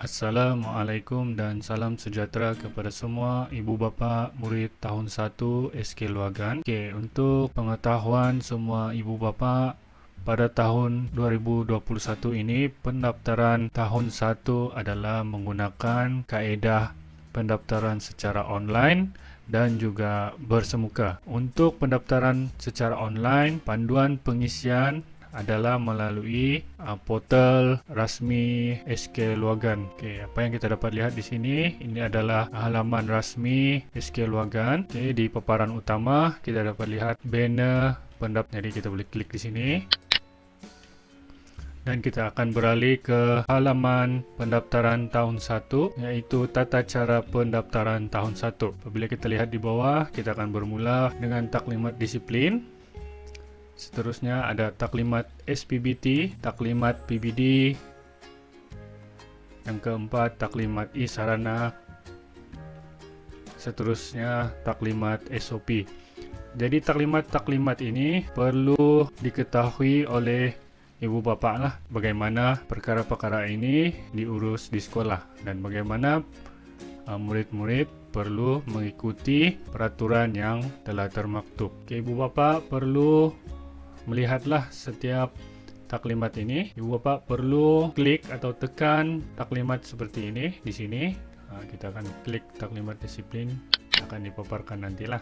Assalamualaikum dan salam sejahtera kepada semua ibu bapa murid tahun 1 SK Luagan. Okey, untuk pengetahuan semua ibu bapa, pada tahun 2021 ini pendaftaran tahun 1 adalah menggunakan kaedah pendaftaran secara online dan juga bersemuka. Untuk pendaftaran secara online, panduan pengisian adalah melalui portal rasmi SK Luagan. Okey, apa yang kita dapat lihat di sini, ini adalah halaman rasmi SK Luagan. Okey, di paparan utama kita dapat lihat banner pendaftaran. Jadi kita boleh klik di sini. Dan kita akan beralih ke halaman pendaftaran tahun 1, iaitu tata cara pendaftaran tahun 1. Apabila kita lihat di bawah, kita akan bermula dengan taklimat disiplin. Seterusnya ada taklimat SPBT, taklimat PBD. Yang keempat, taklimat e-sarana. Seterusnya, taklimat SOP. Jadi taklimat-taklimat ini perlu diketahui oleh ibu bapa lah, bagaimana perkara-perkara ini diurus di sekolah dan bagaimana murid-murid perlu mengikuti peraturan yang telah termaktub. Okey, ibu bapa perlu melihatlah setiap taklimat ini. Ibu bapa perlu klik atau tekan taklimat seperti ini di sini. Kita akan klik taklimat disiplin, akan dipaparkan nantilah.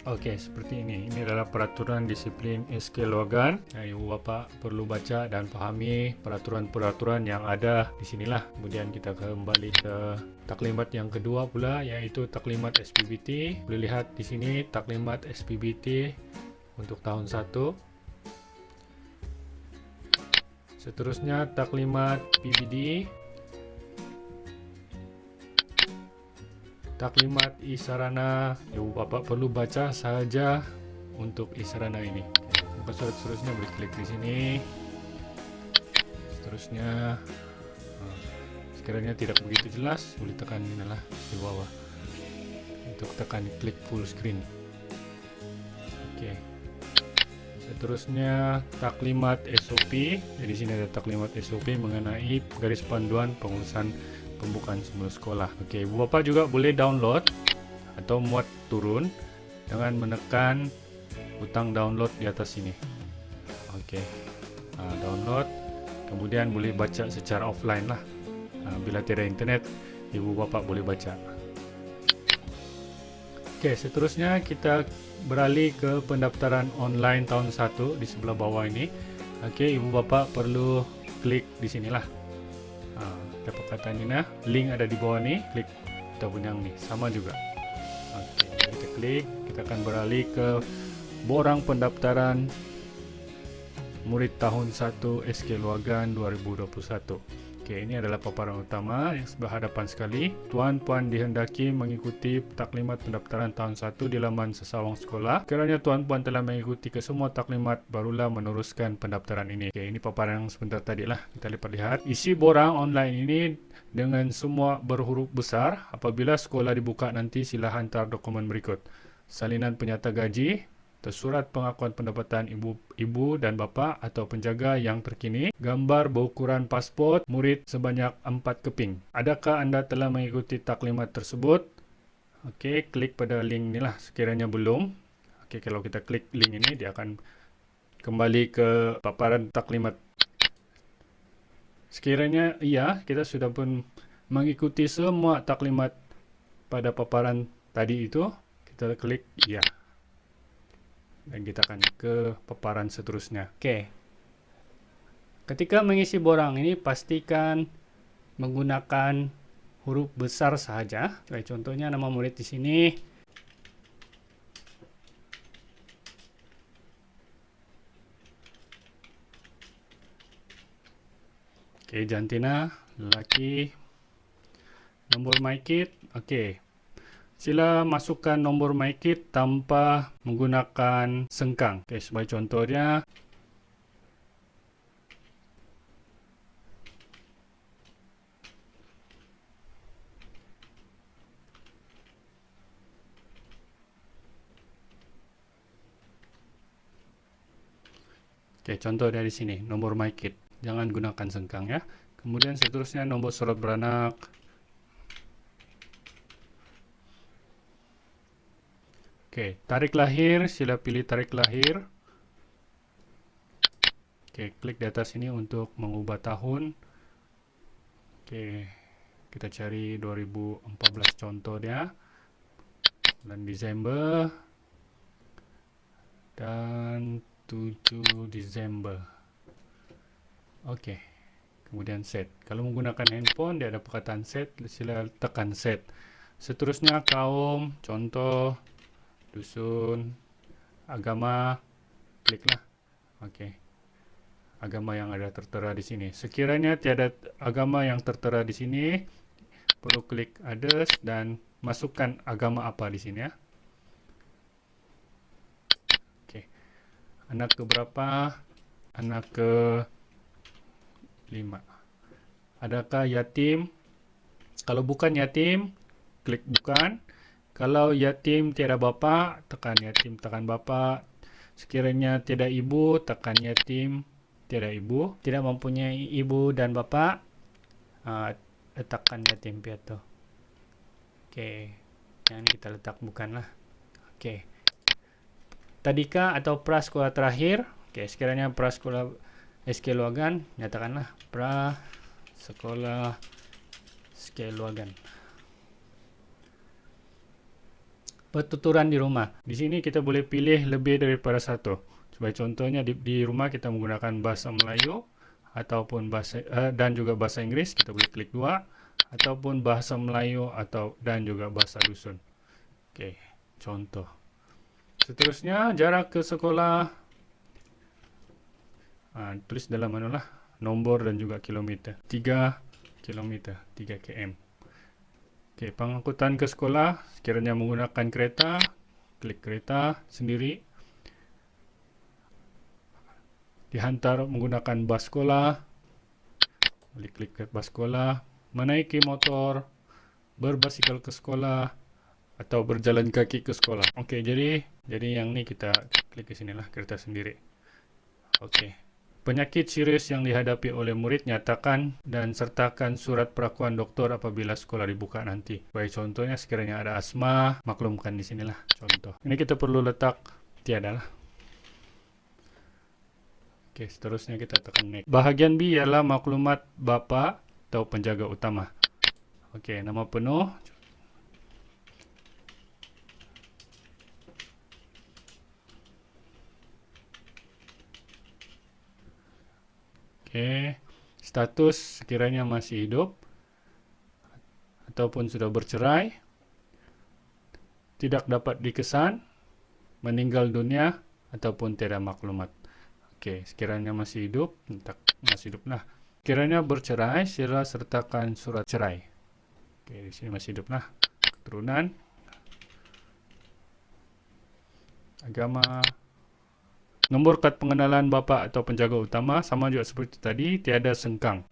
Okey, seperti ini. Ini adalah peraturan disiplin SK Luagan. Ibu bapa perlu baca dan fahami peraturan-peraturan yang ada di sinilah. Kemudian kita kembali ke taklimat yang kedua pula, iaitu taklimat SPBT. Boleh lihat di sini taklimat SPBT untuk tahun 1. Seterusnya taklimat PBD. Taklimat e-sarana, ibu bapa perlu baca sahaja untuk e-sarana ini. Untuk seterusnya boleh klik di sini. Seterusnya, sekiranya tidak begitu jelas, boleh tekan inilah di bawah untuk tekan klik full screen. Okey. Seterusnya taklimat SOP. Jadi sini ada taklimat SOP mengenai garis panduan pengurusan pembukaan semula sekolah. Okey, ibu bapa juga boleh download atau muat turun dengan menekan butang download di atas sini. Okey, download, kemudian boleh baca secara offline lah. Bila tiada internet, ibu bapa boleh baca. Okey, seterusnya kita beralih ke pendaftaran online tahun 1 di sebelah bawah ini. Okey, ibu bapa perlu klik di sinilah. Dapat kata ni nah, link ada di bawah ni, klik tabun yang ni, sama juga. Okey, kita klik, kita akan beralih ke borang pendaftaran murid tahun 1 SK Luagan 2021. Okey, ini adalah paparan utama yang sebelah hadapan sekali. Tuan-puan dihendaki mengikuti taklimat pendaftaran tahun 1 di laman sesawang sekolah. Kerana tuan-puan telah mengikuti kesemua taklimat, barulah meneruskan pendaftaran ini. Okey, ini paparan yang sebentar tadi lah. Kita dapat lihat isi borang online ini dengan semua berhuruf besar. Apabila sekolah dibuka nanti, sila hantar dokumen berikut: salinan penyata gaji, surat pengakuan pendapatan ibu dan bapa atau penjaga yang terkini, gambar berukuran pasport murid sebanyak 4 keping. Adakah anda telah mengikuti taklimat tersebut? Okey, klik pada link ni lah sekiranya belum. Okey, kalau kita klik link ini, dia akan kembali ke paparan taklimat. Sekiranya iya, kita sudah pun mengikuti semua taklimat pada paparan tadi itu, kita klik ya. Dan kita akan ke paparan seterusnya. Okey. Ketika mengisi borang ini, pastikan menggunakan huruf besar sahaja. Contohnya nama murid di sini. Okey, jantina, lelaki. Nombor MyKit. Okey. Sila masukkan nombor MyKit tanpa menggunakan sengkang. Okey, sebagai contohnya, contoh dari sini, nombor MyKit. Jangan gunakan sengkang ya. Kemudian seterusnya nombor surat beranak. Oke, tarik lahir, sila pilih tarik lahir. Oke, klik di atas ini untuk mengubah tahun. Oke, kita cari 2014 contohnya. Bulan Desember dan 7 Desember. Oke, kemudian set. Kalau menggunakan handphone, dia ada perkataan set, sila tekan set. Seterusnya kaum, contoh, dusun, agama, kliklah. Oke, agama yang ada tertera di sini. Sekiranya tiada agama yang tertera di sini, perlu klik others dan masukkan agama apa di sini ya. Oke, anak ke berapa? Anak ke 5. Adakah yatim? Kalau bukan yatim, klik bukan. Kalau yatim tiada bapa, tekan yatim, tekan bapa. Sekiranya tiada ibu, tekan yatim, tiada ibu. Tidak mempunyai ibu dan bapa, letakkan yatim piatu. Oke, yang ini kita letak bukan lah. Oke, tadika atau prasekolah terakhir. Oke, sekiranya prasekolah Skeluagan, nyatakanlah prasekolah Skeluagan. Pertuturan di rumah. Di sini kita boleh pilih lebih daripada satu. Sebagai contohnya di rumah kita menggunakan bahasa Melayu ataupun bahasa dan juga bahasa Inggris, kita boleh klik 2, ataupun bahasa Melayu dan juga bahasa dusun. Oke, contoh. Seterusnya jarak ke sekolah. Tulis dalam manulah nombor dan juga kilometer. 3 kilometer, 3 km. Oke, pengangkutan ke sekolah, sekiranya menggunakan kereta, klik kereta sendiri. Dihantar menggunakan bas sekolah, klik bas sekolah. Menaiki motor, berbasikal ke sekolah, atau berjalan kaki ke sekolah. Oke, jadi yang ini kita klik ke sinilah, kereta sendiri. Oke. Penyakit serius yang dihadapi oleh murid, nyatakan dan sertakan surat perakuan doktor apabila sekolah dibuka nanti. Baik, contohnya sekiranya ada asma, maklumkan di sinilah contoh. Ini kita perlu letak tiada lah. Oke, seterusnya kita tekan next. Bahagian B ialah maklumat bapa atau penjaga utama. Oke, nama penuh. Oke, status sekiranya masih hidup ataupun sudah bercerai, tidak dapat dikesan, meninggal dunia, ataupun tiada maklumat. Oke, sekiranya masih hidup, masih hidup lah. Sekiranya bercerai, sila sertakan surat cerai. Oke, di sini masih hidup lah. Keturunan, agama, nomor kad pengenalan bapa atau penjaga utama, sama juga seperti tadi, tiada sengkang.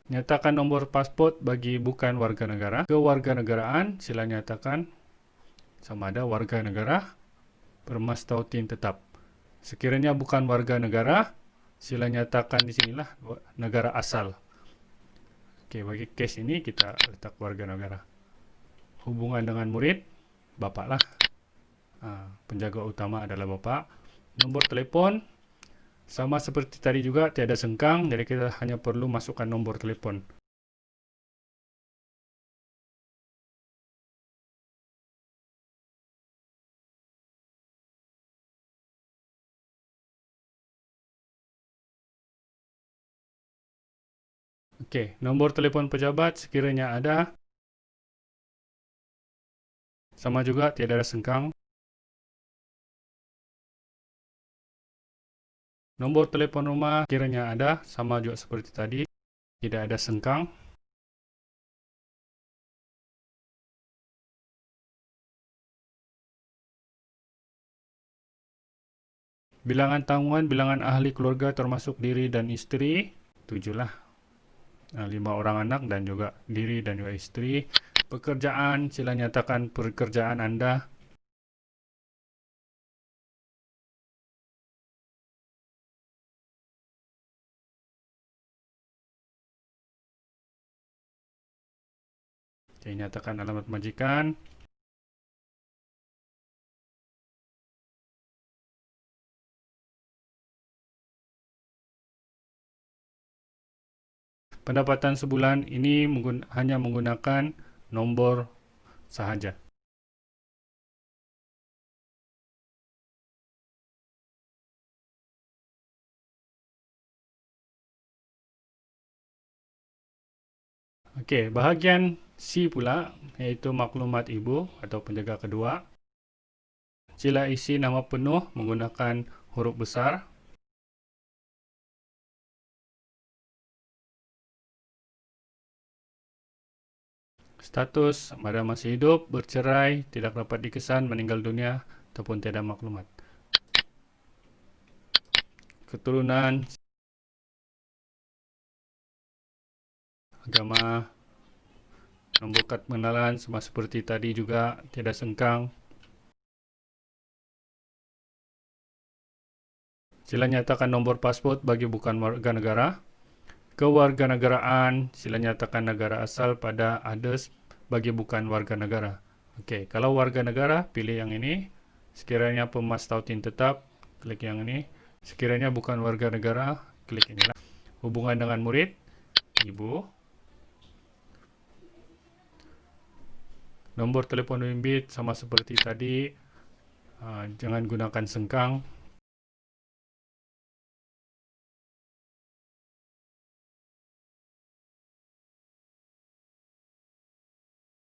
Nyatakan nombor pasport bagi bukan warga negara. Kewarganegaraan, sila nyatakan sama ada warga negara, bermastautin tetap. Sekiranya bukan warga negara, sila nyatakan di sinilah negara asal. Oke, bagi case ini kita letak warga negara. Hubungan dengan murid, bapak lah. Penjaga utama adalah bapak. Nomor telepon, sama seperti tadi juga, tiada sengkang, jadi kita hanya perlu masukkan nomor telepon. Oke, nomor telepon pejabat sekiranya ada, sama juga tiada sengkang. Nomor telepon rumah sekiranya ada, sama juga seperti tadi, tidak ada sengkang. Bilangan tanggungan, bilangan ahli keluarga termasuk diri dan istri, 7 lah. 5 orang anak dan juga diri dan juga istri. pekerjaan, sila nyatakan pekerjaan Anda. Saya nyatakan alamat majikan. Pendapatan sebulan ini hanya menggunakan nombor sahaja. Okey, bahagian C pula, iaitu maklumat ibu atau penjaga kedua. Sila isi nama penuh menggunakan huruf besar. Status, ada masih hidup, bercerai, tidak dapat dikesan, meninggal dunia ataupun tiada maklumat. Keturunan, agama, nombor kad pengenalan sama seperti tadi juga, tiada sengkang. Sila nyatakan nombor pasport bagi bukan warga negara. Kewarganegaraan, sila nyatakan negara asal pada others bagi bukan warga negara. Okey, kalau warga negara, pilih yang ini. Sekiranya pemas tautin tetap, klik yang ini. Sekiranya bukan warga negara, klik inilah. Hubungan dengan murid, ibu. Nombor telefon bimbit sama seperti tadi. Jangan gunakan sengkang.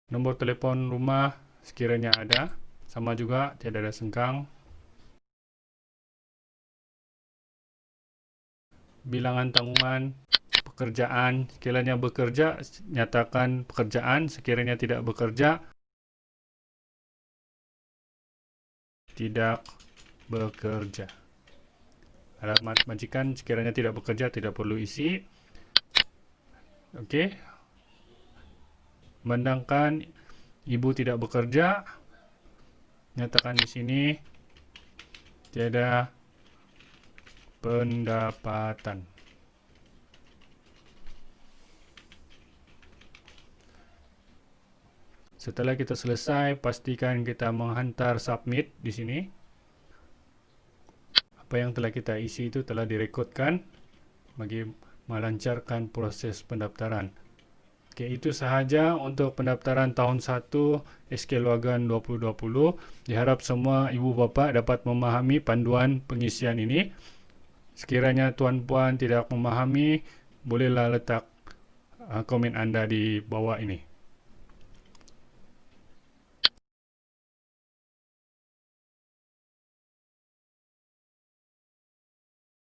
Nombor telefon rumah sekiranya ada, sama juga, tiada ada sengkang. Bilangan tanggungan, pekerjaan, sekiranya bekerja, nyatakan pekerjaan, sekiranya tidak bekerja, tidak bekerja. Alamat majikan, sekiranya tidak bekerja, tidak perlu isi. Okey. Memandangkan ibu tidak bekerja, nyatakan di sini tiada pendapatan. Setelah kita selesai, pastikan kita menghantar submit di sini. Apa yang telah kita isi itu telah direkodkan bagi melancarkan proses pendaftaran. Okey, itu sahaja untuk pendaftaran tahun 1 SK Luagan 2020. Diharap semua ibu bapa dapat memahami panduan pengisian ini. Sekiranya tuan-puan tidak memahami, bolehlah letak komen anda di bawah ini.